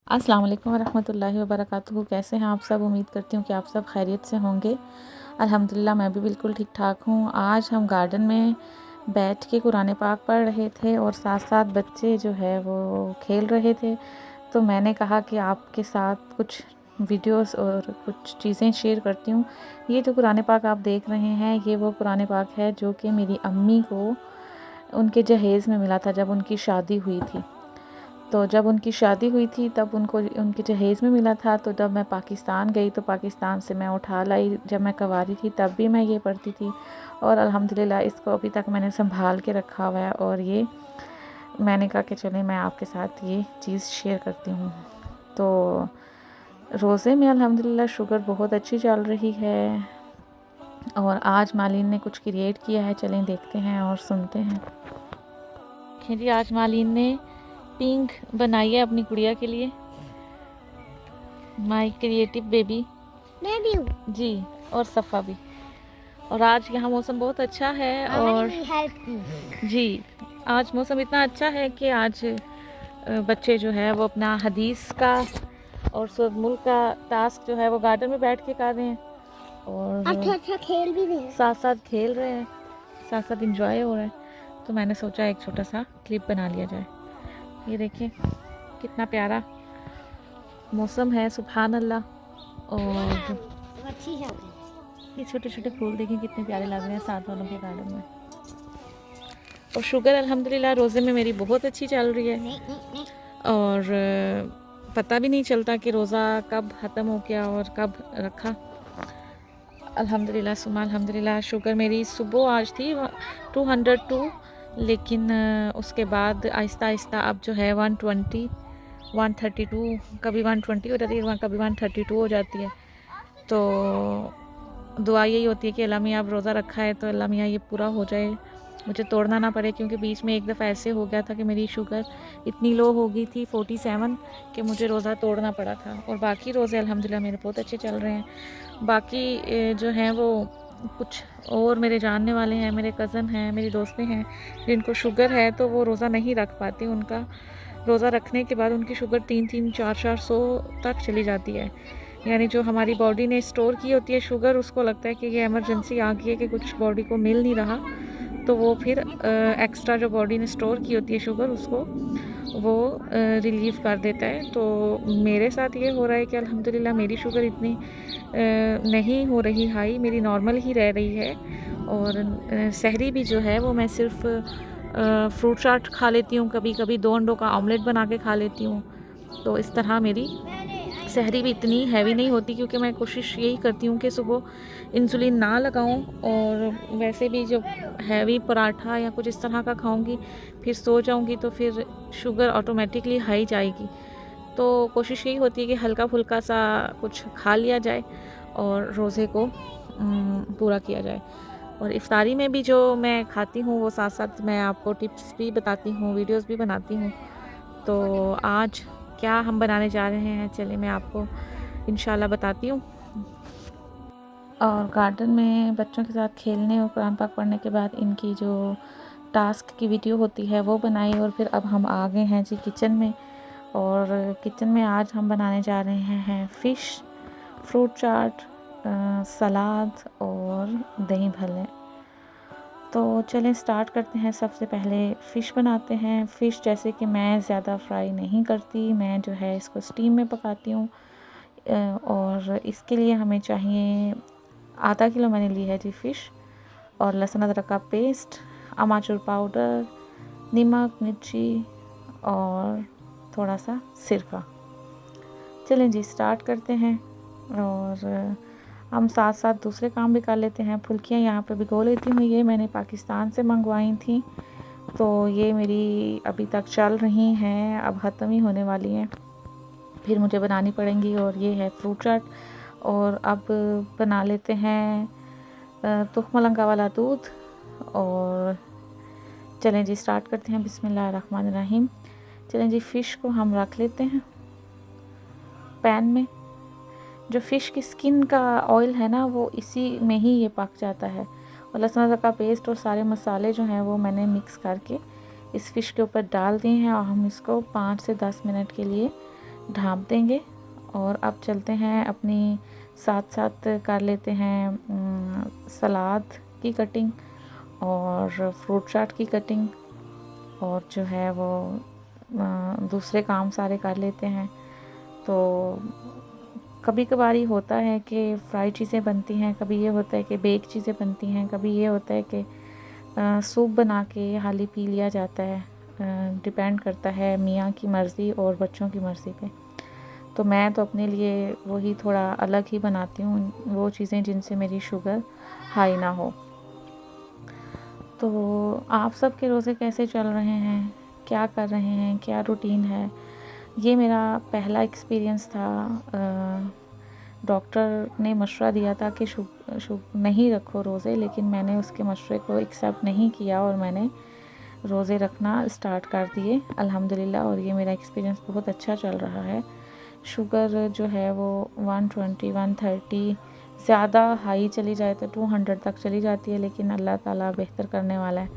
अस्सलाम वालेकुम वरहमतुल्लाहि वबरकातुहू। कैसे हैं आप सब? उम्मीद करती हूँ कि आप सब खैरियत से होंगे। अल्हम्दुलिल्लाह मैं भी बिल्कुल ठीक ठाक हूँ। आज हम गार्डन में बैठ के कुरान पाक पढ़ रहे थे और साथ साथ बच्चे जो है वो खेल रहे थे। तो मैंने कहा कि आपके साथ कुछ वीडियोस और कुछ चीज़ें शेयर करती हूँ। ये जो कुरान पाक आप देख रहे हैं, ये वो कुरान पाक है जो कि मेरी अम्मी को उनके जहेज़ में मिला था जब उनकी शादी हुई थी। तो जब उनकी शादी हुई थी तब उनको उनके जहेज़ में मिला था। तो जब मैं पाकिस्तान गई तो पाकिस्तान से मैं उठा लाई। जब मैं कवारी थी तब भी मैं ये पढ़ती थी और अल्हम्दुलिल्लाह इसको अभी तक मैंने संभाल के रखा हुआ है। और ये मैंने कहा कि चलें मैं आपके साथ ये चीज़ शेयर करती हूँ। तो रोज़े में अल्हम्दुलिल्लाह शुगर बहुत अच्छी चल रही है और आज मालिन ने कुछ क्रिएट किया है। चलें देखते हैं और सुनते हैं। देखिए जी, आज मालिन ने पिंक बनाई है अपनी गुड़िया के लिए। My creative baby. मैं भी हूँ जी, और सफ़ा भी। और आज यहाँ मौसम बहुत अच्छा है और जी, आज मौसम इतना अच्छा है कि आज बच्चे जो है वो अपना हदीस का और सूरह मुल्क का टास्क जो है वो गार्डन में बैठ के कर रहे हैं और अच्छा खेल भी रहे हैं, साथ साथ खेल रहे हैं, साथ साथ इंजॉय हो रहा है। तो मैंने सोचा एक छोटा सा क्लिप बना लिया जाए। ये देखिए कितना प्यारा मौसम है, सुभान अल्लाह। और अच्छी है। ये छोटे छोटे फूल देखें कितने प्यारे लग रहे हैं साथ वालों के गार्डन में। और शुगर अल्हम्दुलिल्लाह रोज़े में मेरी बहुत अच्छी चल रही है और पता भी नहीं चलता कि रोज़ा कब ख़त्म हो गया और कब रखा। अल्हम्दुलिल्लाह सुमा अल्हम्दुलिल्लाह। शुगर मेरी सुबह आज थी 202, लेकिन उसके बाद आहिस्ता आहिस्ता अब जो है 120 132, कभी 120 हो जाती है, कभी 132 हो जाती है। तो दुआ यही होती है कि अल्लाह मियाँ अब रोज़ा रखा है तो अल्लाह मियाँ ये पूरा हो जाए, मुझे तोड़ना ना पड़े। क्योंकि बीच में एक दफ़ा ऐसे हो गया था कि मेरी शुगर इतनी लो हो गई थी 47 कि मुझे रोज़ा तोड़ना पड़ा था। और बाकी रोज़े अल्हम्दुलिल्लाह मेरे बहुत अच्छे चल रहे हैं। बाकी जो हैं वो कुछ और मेरे जानने वाले हैं, मेरे कज़न हैं, मेरी दोस्तें हैं जिनको शुगर है तो वो रोज़ा नहीं रख पाती। उनका रोज़ा रखने के बाद उनकी शुगर 3-3 4-4 सौ तक चली जाती है। यानी जो हमारी बॉडी ने स्टोर की होती है शुगर, उसको लगता है कि ये इमरजेंसी आ गई है कि कुछ बॉडी को मिल नहीं रहा, तो वो फिर एक्स्ट्रा जो बॉडी ने स्टोर की होती है शुगर, उसको वो रिलीव कर देता है। तो मेरे साथ ये हो रहा है कि अल्हम्दुलिल्लाह मेरी शुगर इतनी नहीं हो रही हाई, मेरी नॉर्मल ही रह रही है। और सहरी भी जो है वो मैं सिर्फ फ्रूट चाट खा लेती हूँ, कभी कभी 2 अंडों का ऑमलेट बना के खा लेती हूँ। तो इस तरह मेरी सहरी भी इतनी हैवी नहीं होती, क्योंकि मैं कोशिश यही करती हूँ कि सुबह इंसुलिन ना लगाऊँ। और वैसे भी जब हैवी पराठा या कुछ इस तरह का खाऊंगी फिर सो जाऊंगी तो फिर शुगर ऑटोमेटिकली हाई जाएगी। तो कोशिश यही होती है कि हल्का फुल्का सा कुछ खा लिया जाए और रोज़े को पूरा किया जाए। और इफ्तारी में भी जो मैं खाती हूँ वो साथ साथ मैं आपको टिप्स भी बताती हूँ, वीडियोस भी बनाती हूँ। तो आज क्या हम बनाने जा रहे हैं, चलिए मैं आपको इंशाल्लाह बताती हूँ। और गार्डन में बच्चों के साथ खेलने और कुरान पाक पढ़ने के बाद इनकी जो टास्क की वीडियो होती है वो बनाई। और फिर अब हम आ गए हैं जी किचन में। और किचन में आज हम बनाने जा रहे हैं फ़िश, फ्रूट चाट, सलाद और दही भल्ले। तो चलें स्टार्ट करते हैं। सबसे पहले फ़िश बनाते हैं। फ़िश जैसे कि मैं ज़्यादा फ्राई नहीं करती, मैं जो है इसको स्टीम में पकाती हूँ। और इसके लिए हमें चाहिए आधा किलो मैंने ली है जी फ़िश, और लहसुन अदरक का पेस्ट, अमाचूर पाउडर, नमक, मिर्ची और थोड़ा सा सिरका। चलें जी स्टार्ट करते हैं। और हम साथ साथ दूसरे काम भी कर लेते हैं। फुल्कियाँ यहाँ पे भिगो लेती हूँ, ये मैंने पाकिस्तान से मंगवाई थी, तो ये मेरी अभी तक चल रही हैं, अब ख़त्म ही होने वाली हैं, फिर मुझे बनानी पड़ेंगी। और ये है फ्रूट चाट। और अब बना लेते हैं तुख मलंगा वाला दूध। और चलें जी स्टार्ट करते हैं। बिस्मिल्लाहिर्रहमानिर्रहीम। चलें जी फ़िश को हम रख लेते हैं पैन में। जो फ़िश की स्किन का ऑयल है ना वो इसी में ही ये पक जाता है। और लहसुन अदरक का पेस्ट और सारे मसाले जो हैं वो मैंने मिक्स करके इस फ़िश के ऊपर डाल दिए हैं और हम इसको 5 से 10 मिनट के लिए ढाँप देंगे। और अब चलते हैं अपनी साथ साथ कर लेते हैं सलाद की कटिंग और फ्रूट चाट की कटिंग, और जो है वो दूसरे काम सारे कर लेते हैं। तो कभी कभार होता है कि फ्राई चीज़ें बनती हैं, कभी ये होता है कि बेक चीज़ें बनती हैं, कभी ये होता है कि सूप बना के हाली पी लिया जाता है। डिपेंड करता है मियाँ की मर्ज़ी और बच्चों की मर्ज़ी पे। तो मैं तो अपने लिए वही थोड़ा अलग ही बनाती हूँ, वो चीज़ें जिनसे मेरी शुगर हाई ना हो। तो आप सबके रोज़े कैसे चल रहे हैं, क्या कर रहे हैं, क्या रूटीन है? ये मेरा पहला एक्सपीरियंस था। डॉक्टर ने मशवरा दिया था कि नहीं रखो रोज़े, लेकिन मैंने उसके मशवरे को एक्सेप्ट नहीं किया और मैंने रोज़े रखना स्टार्ट कर दिए अल्हम्दुलिल्लाह। और ये मेरा एक्सपीरियंस बहुत अच्छा चल रहा है। शुगर जो है वो 120 130 ज़्यादा हाई चली जाए तो 200 तक चली जाती है, लेकिन अल्लाह ताला बेहतर करने वाला है।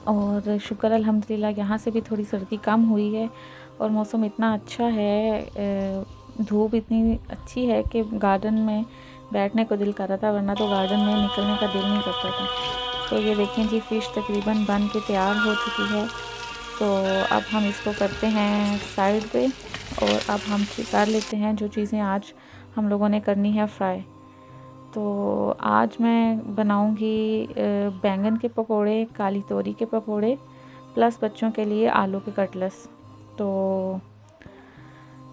और शुक्र अल्हम्दुलिल्लाह यहाँ से भी थोड़ी सर्दी कम हुई है और मौसम इतना अच्छा है, धूप इतनी अच्छी है कि गार्डन में बैठने को दिल कर रहा था, वरना तो गार्डन में निकलने का दिल नहीं करता था। तो ये देखें जी, फ़िश तकरीबन बन के तैयार हो चुकी है। तो अब हम इसको करते हैं साइड पे, और अब हम कर लेते हैं जो चीज़ें आज हम लोगों ने करनी है फ्राई। तो आज मैं बनाऊंगी बैंगन के पकोड़े, काली तोरी के पकोड़े, प्लस बच्चों के लिए आलू के कटलेट्स। तो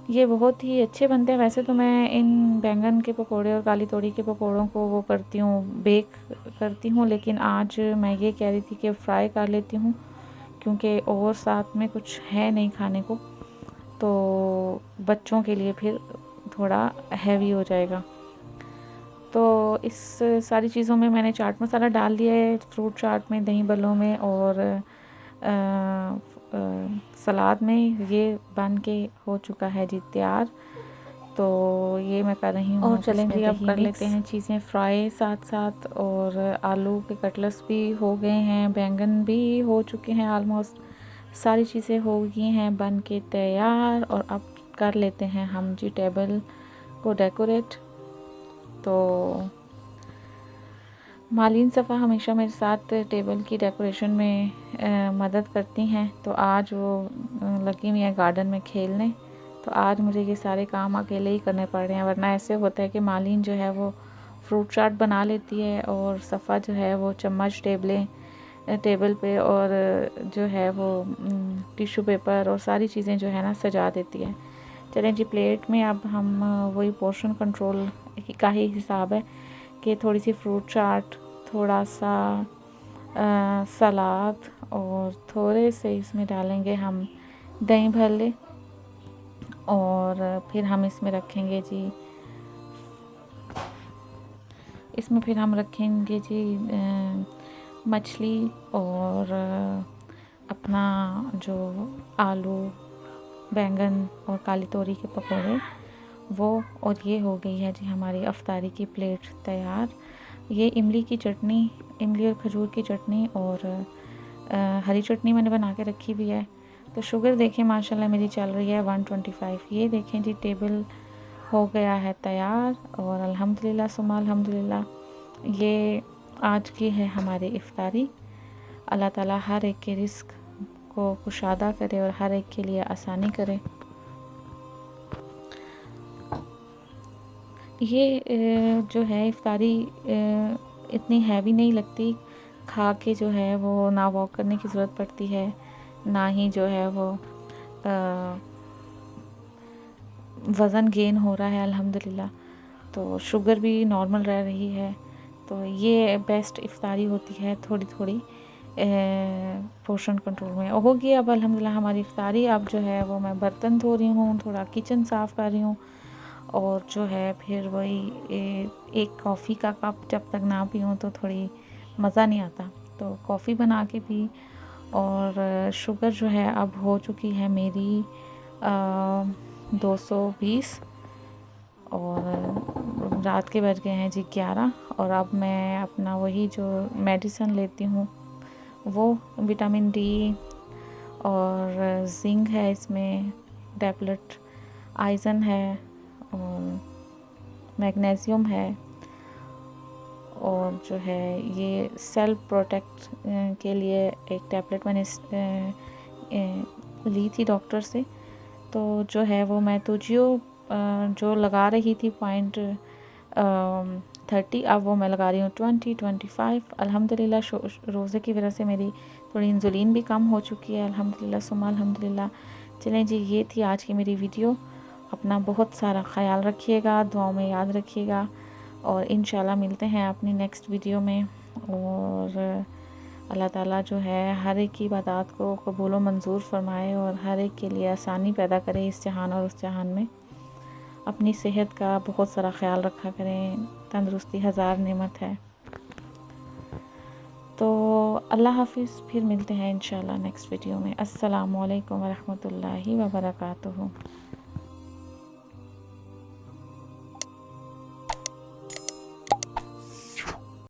ये बहुत ही अच्छे बनते हैं। वैसे तो मैं इन बैंगन के पकोड़े और काली तोरी के पकोड़ों को वो करती हूँ, बेक करती हूँ, लेकिन आज मैं ये कह रही थी कि फ्राई कर लेती हूँ, क्योंकि और साथ में कुछ है नहीं खाने को, तो बच्चों के लिए फिर थोड़ा हैवी हो जाएगा। तो इस सारी चीज़ों में मैंने चाट मसाला डाल दिया है, फ्रूट चाट में, दही बल्लों में, और सलाद में। ये बन के हो चुका है जी तैयार। तो ये मैं कर रही हूँ। और चलें जी, अब कर लेते हैं चीज़ें फ्राई साथ साथ। और आलू के कटलेट्स भी हो गए हैं, बैंगन भी हो चुके हैं, आलमोस्ट सारी चीज़ें हो गई हैं बन के तैयार। और अब कर लेते हैं हम जी टेबल को डेकोरेट। तो मालिन सफ़ा हमेशा मेरे साथ टेबल की डेकोरेशन में मदद करती हैं। तो आज वो लगी हुई है गार्डन में खेलने। तो आज मुझे ये सारे काम अकेले ही करने पड़ रहे हैं, वरना ऐसे होता है कि मालिन जो है वो फ्रूट चाट बना लेती है और सफ़ा जो है वो चम्मच टेबल पे और जो है वो टिश्यू पेपर और सारी चीज़ें जो है ना सजा देती है। चलें जी, प्लेट में अब हम वही पोर्शन कंट्रोल का ही हिसाब है कि थोड़ी सी फ्रूट चाट, थोड़ा सा सलाद, और थोड़े से इसमें डालेंगे हम दही भल्ले, और फिर हम इसमें रखेंगे जी मछली, और अपना जो आलू, बैंगन और काली तोरी के पकौड़े वो। और ये हो गई है जी हमारी अफ्तारी की प्लेट तैयार। ये इमली और खजूर की चटनी और हरी चटनी मैंने बना के रखी हुई है। तो शुगर देखें माशाल्लाह मेरी चल रही है 125। ये देखें जी, टेबल हो गया है तैयार। और अल्हम्दुलिल्लाह सुम्मा अल्हम्दुलिल्लाह, ये आज की है हमारी इफ्तारी। अल्लाह ताला हर एक के रिस्क को कुशादा करे और हर एक के लिए आसानी करे। ये जो है इफ्तारी इतनी हैवी नहीं लगती, खा के जो है वो ना वॉक करने की ज़रूरत पड़ती है, ना ही जो है वो वज़न गेन हो रहा है अल्हम्दुलिल्लाह। तो शुगर भी नॉर्मल रह रही है। तो ये बेस्ट इफ्तारी होती है, थोड़ी थोड़ी पोर्शन कंट्रोल में होगी। अब अल्हम्दुलिल्लाह हमारी इफ्तारी, अब जो है वो मैं बर्तन धो रही हूँ, थोड़ा किचन साफ़ कर रही हूँ, और जो है फिर वही एक कॉफ़ी का कप जब तक ना पीऊँ तो थोड़ी मज़ा नहीं आता, तो कॉफ़ी बना के पी। और शुगर जो है अब हो चुकी है मेरी 220, और रात के बज गए हैं जी 11। और अब मैं अपना वही जो मेडिसिन लेती हूँ वो विटामिन डी और जिंक है इसमें, टैबलेट आइजन है और मैग्नीशियम है, और जो है ये सेल्फ प्रोटेक्ट के लिए एक टैबलेट मैंने ली थी डॉक्टर से। तो जो है वो मैं तुजियो जो लगा रही थी 0.30, अब वो मैं लगा रही हूँ 20-25। अल्हम्दुलिल्लाह रोज़े की वजह से मेरी थोड़ी इंसुलिन भी कम हो चुकी है, अल्हम्दुलिल्लाह सुम्मा अल्हम्दुलिल्लाह। चलें जी, ये थी आज की मेरी वीडियो। अपना बहुत सारा ख्याल रखिएगा, दुआओं में याद रखिएगा, और इंशाल्लाह मिलते हैं अपनी नेक्स्ट वीडियो में। और अल्लाह ताला जो है हर एक की इबादत को कबूल व मंजूर फरमाए और हर एक के लिए आसानी पैदा करे इस जहान और उस जहान में। अपनी सेहत का बहुत सारा ख्याल रखा करें, तंदुरुस्ती हज़ार नेमत है। तो अल्लाह हाफिज़, फिर मिलते हैं इंशाल्लाह नेक्स्ट वीडियो में। अस्सलामु अलैकुम व रहमतुल्लाहि व बरकातुहू।